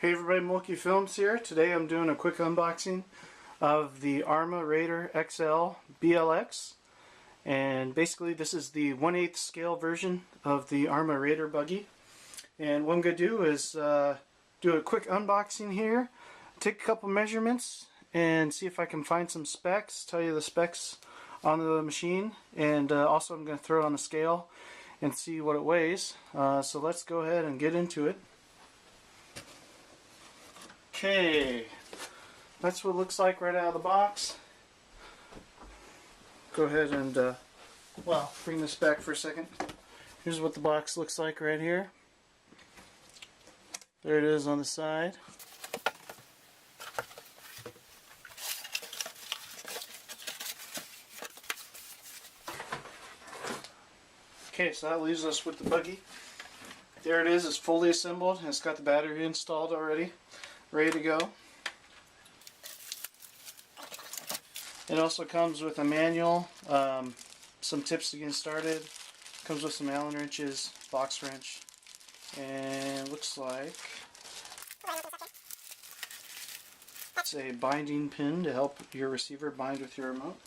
Hey everybody, Mulkey Films here. Today I'm doing a quick unboxing of the Arrma Raider XL BLX, and basically this is the 1/8 scale version of the Arrma Raider buggy. And what I'm going to do is do a quick unboxing here, take a couple measurements and see if I can find some specs, tell you the specs on the machine, and also I'm going to throw it on the scale and see what it weighs. So let's go ahead and get into it. Okay, that's what it looks like right out of the box. Go ahead and, bring this back for a second. Here's what the box looks like right here. There it is on the side. Okay, so that leaves us with the buggy. There it is, it's fully assembled, and it's got the battery installed already, ready to go. It also comes with a manual, some tips to get started. Comes with some Allen wrenches, box wrench, and looks like it's a binding pin to help your receiver bind with your remote.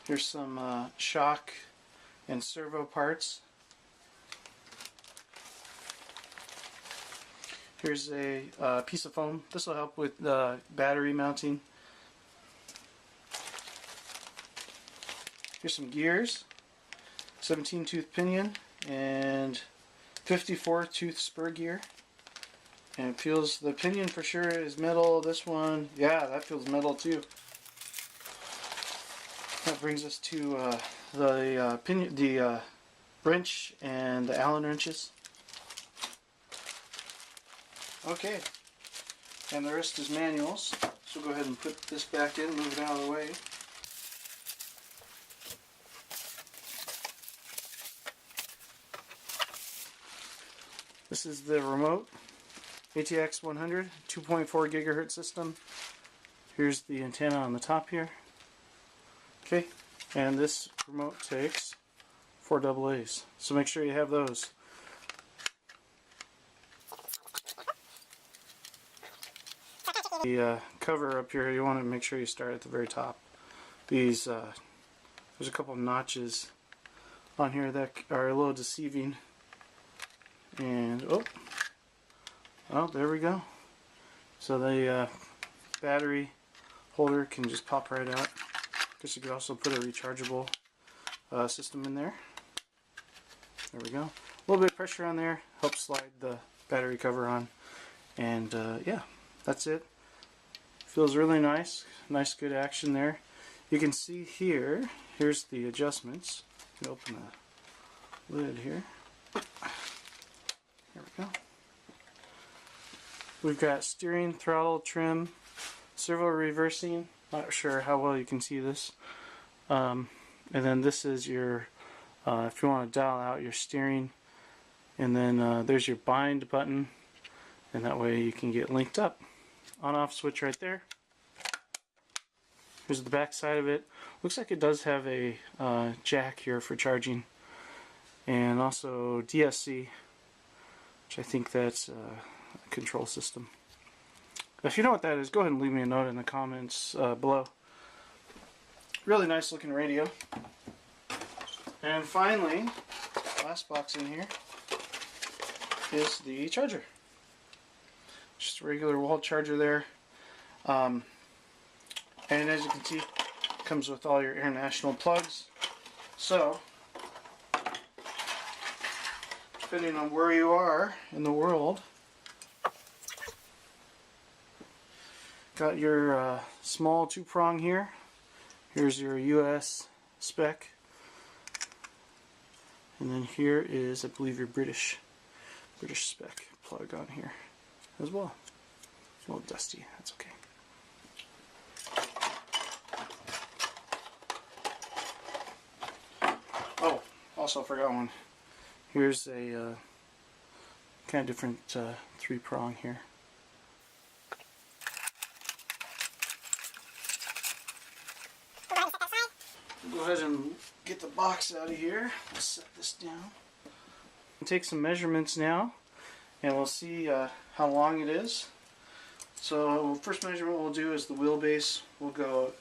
Here's some shock and servo parts. Here's a piece of foam. This will help with battery mounting. Here's some gears, 17 tooth pinion and 54 tooth spur gear. And it feels, the pinion for sure is metal. This one, yeah, that feels metal too. That brings us to the wrench and the Allen wrenches. Okay, and the rest is manuals. So go ahead and put this back in, move it out of the way. This is the remote, ATX 100, 2.4 gigahertz system. Here's the antenna on the top here. Okay, and this remote takes 4 AA's, so make sure you have those. The cover up here, you want to make sure you start at the very top. These, there's a couple of notches on here that are a little deceiving. And, oh, there we go. So the battery holder can just pop right out. Guess you could also put a rechargeable system in there. There we go. A little bit of pressure on there helps slide the battery cover on. And yeah, that's it. Feels really nice. Nice, good action there. You can see here, here's the adjustments. You can open the lid here. There we go. We've got steering, throttle, trim, servo reversing. Not sure how well you can see this. And then this is your, if you want to dial out your steering. And then there's your bind button. And that way you can get linked up. On-off switch right there. Here's the back side of it. Looks like it does have a jack here for charging. And also DSC, which I think that's a control system. If you know what that is, go ahead and leave me a note in the comments below. Really nice looking radio. And finally, last box in here is the charger. Just a regular wall charger there. And as you can see, it comes with all your international plugs. So, depending on where you are in the world, got your small 2-prong here. Here's your US spec. And then here is, I believe, your British spec plug on here as well. It's a little dusty, that's okay. Oh, also forgot one. Here's a kind of different 3-prong here. Go ahead and get the box out of here. Let's set this down. Take some measurements now and we'll see how long it is. So first measurement we'll do is the wheelbase. We'll go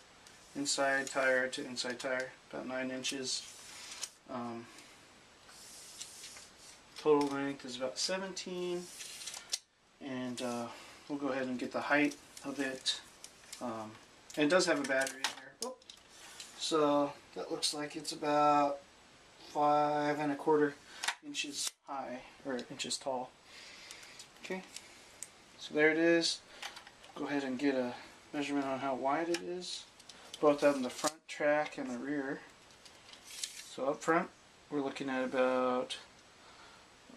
inside tire to inside tire, about 9 inches. Total length is about 17, and we'll go ahead and get the height of it. And it does have a battery in there. So that looks like it's about 5 1/4 inches high, or inches tall. Okay, so there it is. Go ahead and get a measurement on how wide it is, both on the front track and the rear. So up front, we're looking at about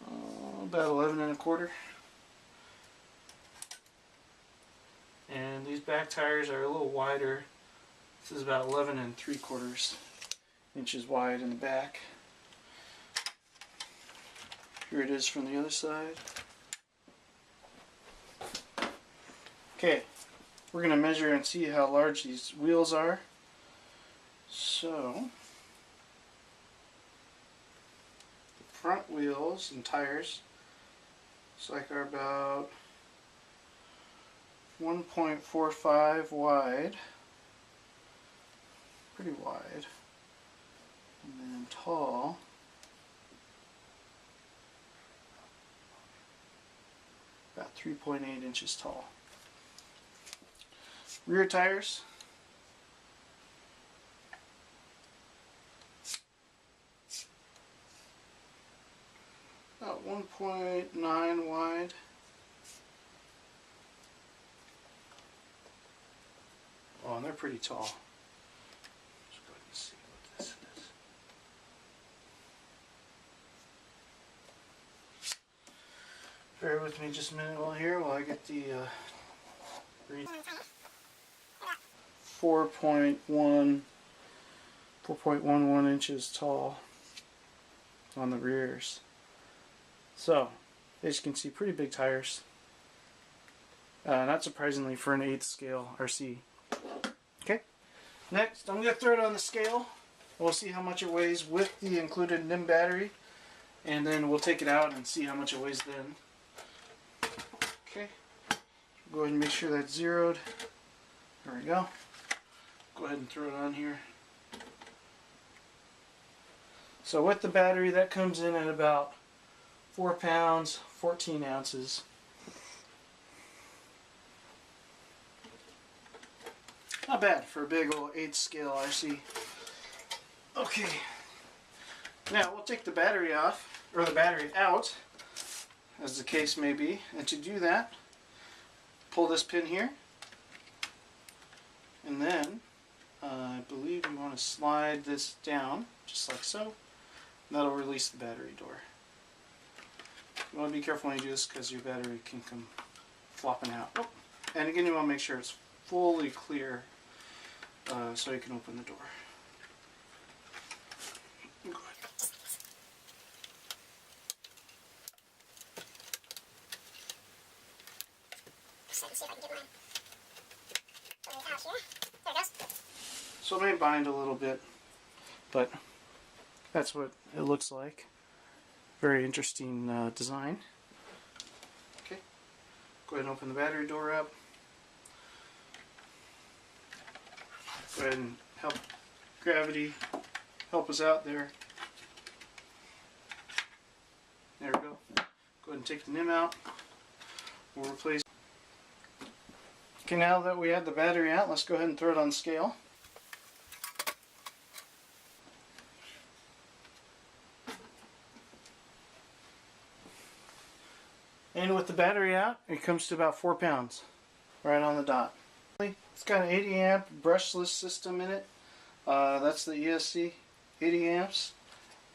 11 1/4. And these back tires are a little wider. This is about 11 3/4 inches wide in the back. Here it is from the other side. Okay, we're going to measure and see how large these wheels are. So, the front wheels and tires looks like are about 1.45 wide, pretty wide, and then tall, about 3.8 inches tall. Rear tires, about 1.9 wide. Oh, and they're pretty tall. Let's go ahead and see what this is. Bear with me just a minute while I get the 4.11 inches tall on the rears. So, as you can see, pretty big tires. Not surprisingly for an 8th scale RC. Okay, next I'm going to throw it on the scale. We'll see how much it weighs with the included NIM battery, and then we'll take it out and see how much it weighs then. Okay, go ahead and make sure that's zeroed. There we go. Go ahead and throw it on here. So with the battery, that comes in at about 4 pounds, 14 ounces. Not bad for a big old 8th scale RC. Okay, now we'll take the battery off, or the battery out, as the case may be. And to do that, pull this pin here, and then I believe you want to slide this down, just like so. And that'll release the battery door. You want to be careful when you do this because your battery can come flopping out. Oh. And again, you want to make sure it's fully clear so you can open the door. Go ahead. So it may bind a little bit, but that's what it looks like. Very interesting design. Okay, go ahead and open the battery door up. Go ahead and help gravity help us out there. There we go. Go ahead and take the NIM out. We'll replace. Okay, now that we have the battery out, let's go ahead and throw it on scale. And with the battery out, it comes to about 4 pounds, right on the dot. It's got an 80 amp brushless system in it. That's the ESC, 80 amps.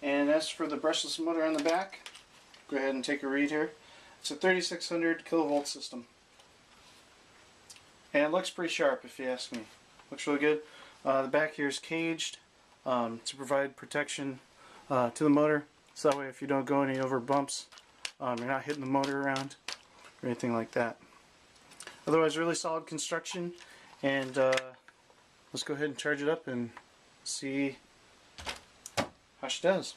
And as for the brushless motor on the back, go ahead and take a read here. It's a 3600 kilovolt system. And it looks pretty sharp if you ask me. Looks really good. The back here is caged to provide protection to the motor. So that way if you don't go any over bumps, you're not hitting the motor around or anything like that. Otherwise, really solid construction, and let's go ahead and charge it up and see how she does.